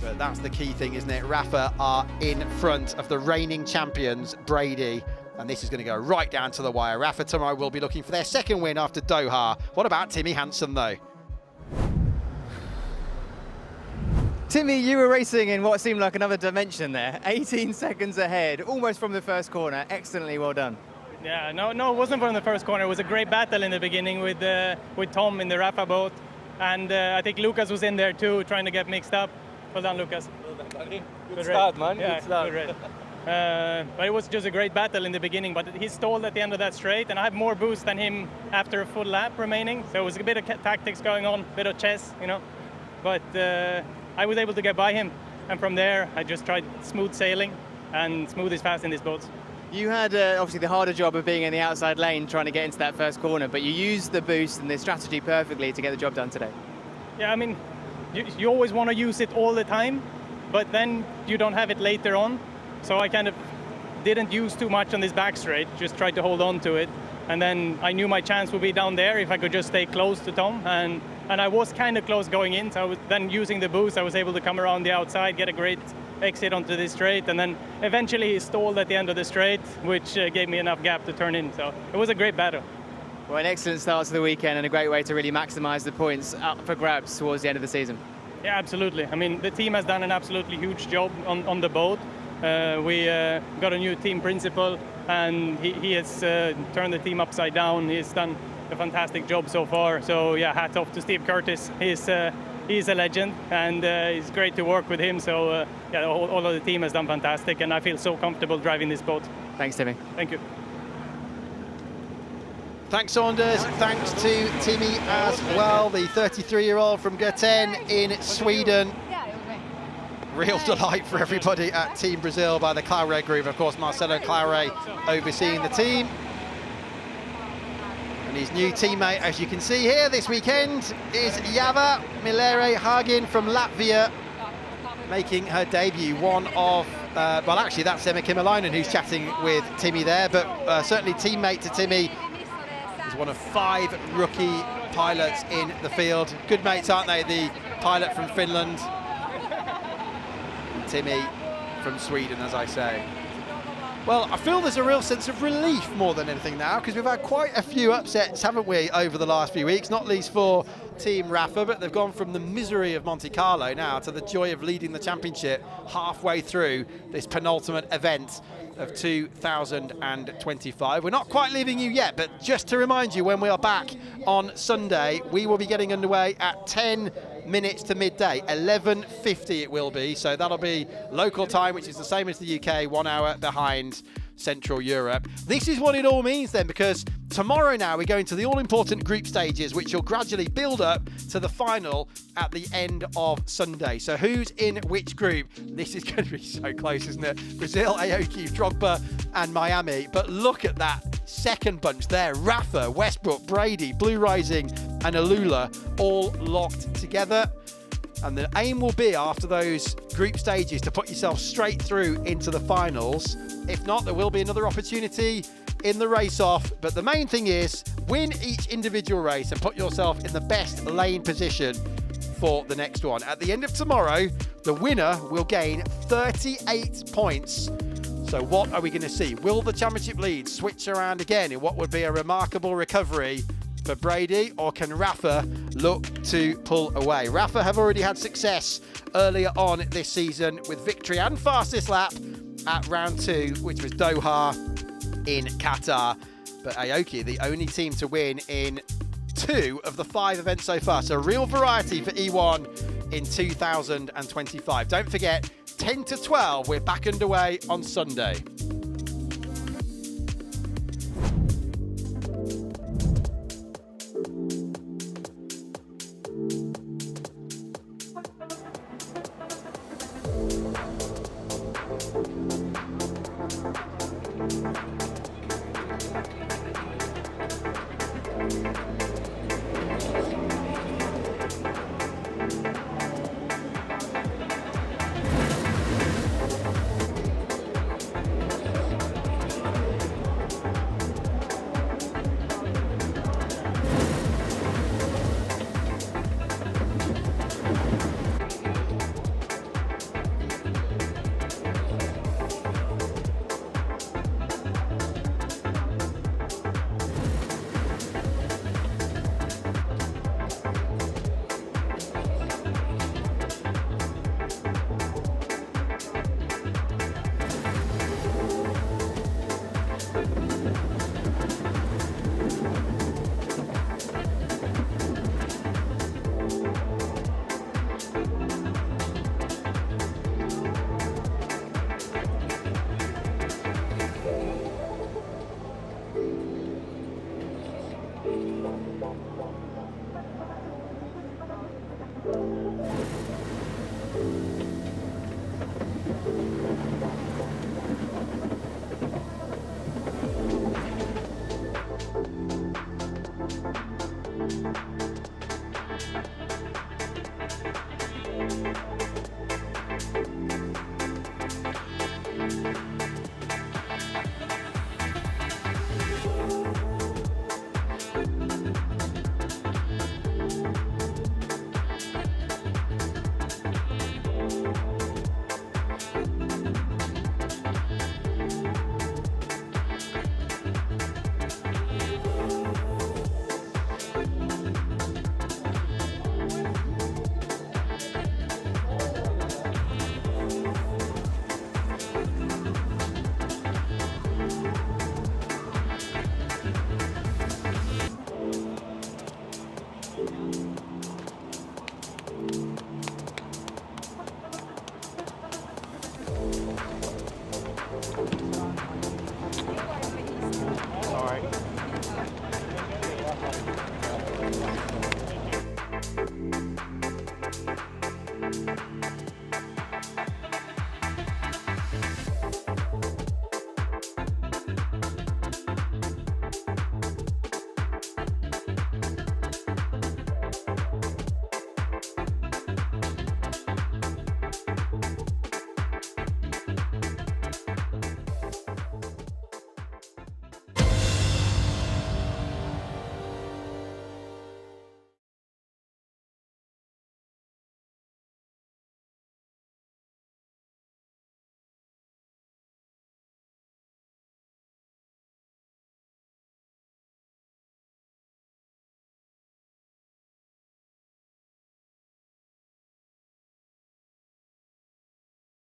But that's the key thing, isn't it? Rafa are in front of the reigning champions, Brady. And this is going to go right down to the wire. Rafa tomorrow will be looking for their second win after Doha. What about Timmy Hansen, though? Timmy, you were racing in what seemed like another dimension there. 18 seconds ahead, almost from the first corner. Excellently well done. Yeah, no, it wasn't from the first corner. It was a great battle in the beginning with Tom in the Rafa boat. And I think Lucas was in there too, trying to get mixed up. Well done, Lucas. Well done, buddy. Good start, man. Yeah, good start. Good but it was just a great battle in the beginning, but he stalled at the end of that straight, and I have more boost than him after a full lap remaining. So it was a bit of tactics going on, a bit of chess, you know. But I was able to get by him, and from there I just tried smooth sailing, and smooth is fast in these boats. You had obviously the harder job of being in the outside lane trying to get into that first corner, but you used the boost and the strategy perfectly to get the job done today. Yeah, I mean, you always want to use it all the time, but then you don't have it later on. So I kind of didn't use too much on this back straight, just tried to hold on to it. And then I knew my chance would be down there if I could just stay close to Tom. And I was kind of close going in, so I was then using the boost, I was able to come around the outside, get a great exit onto this straight, and then eventually he stalled at the end of the straight, which gave me enough gap to turn in. So it was a great battle. Well, an excellent start to the weekend and a great way to really maximise the points up for grabs towards the end of the season. Yeah, absolutely. I mean, the team has done an absolutely huge job on the boat. We got a new team principal, and he has turned the team upside down. He's done a fantastic job so far. So yeah, hat off to Steve Curtis. He's a legend, and it's great to work with him. So yeah, all of the team has done fantastic, and I feel so comfortable driving this boat. Thanks, Timmy. Thank you. Thanks, Saunders. Thanks to Timmy as well, the 33-year-old from Göttingen in Sweden. Real delight for everybody at Team Brazil by the Claure group. Of course, Marcelo Claure overseeing the team. And his new teammate, as you can see here this weekend, is Java Milere Hagin from Latvia, making her debut. One of, well, actually, that's Emma Kymäläinen who's chatting with Timmy there, but certainly teammate to Timmy. He's one of 5 rookie pilots in the field. Good mates, aren't they? The pilot from Finland, Timmy from Sweden, as I say. Well, I feel there's a real sense of relief more than anything now, because we've had quite a few upsets, haven't we, over the last few weeks, not least for Team Rafa, but they've gone from the misery of Monte Carlo now to the joy of leading the championship halfway through this penultimate event of 2025. We're not quite leaving you yet, but just to remind you, when we are back on Sunday, we will be getting underway at 10 minutes to midday, 11:50 it will be, so that'll be local time, which is the same as the UK, 1 hour behind. Central Europe. This is what it all means then, because tomorrow now we go into the all-important group stages, which will gradually build up to the final at the end of Sunday. So who's in which group? This is going to be so close, isn't it? Brazil, Aoki, Drogba and Miami. But look at that second bunch there. Rafa, Westbrook, Brady, Blue Rising and Alula all locked together. And the aim will be, after those group stages, to put yourself straight through into the finals. If not, there will be another opportunity in the race-off. But the main thing is, win each individual race and put yourself in the best lane position for the next one. At the end of tomorrow, the winner will gain 38 points. So what are we going to see? Will the championship lead switch around again in what would be a remarkable recovery for Brady, or can Rafa look to pull away? Rafa have already had success earlier on this season with victory and fastest lap at round 2, which was Doha in Qatar. But Aoki, the only team to win in 2 of the 5 events so far. So real variety for E1 in 2025. Don't forget, 10 to 12, we're back underway on Sunday.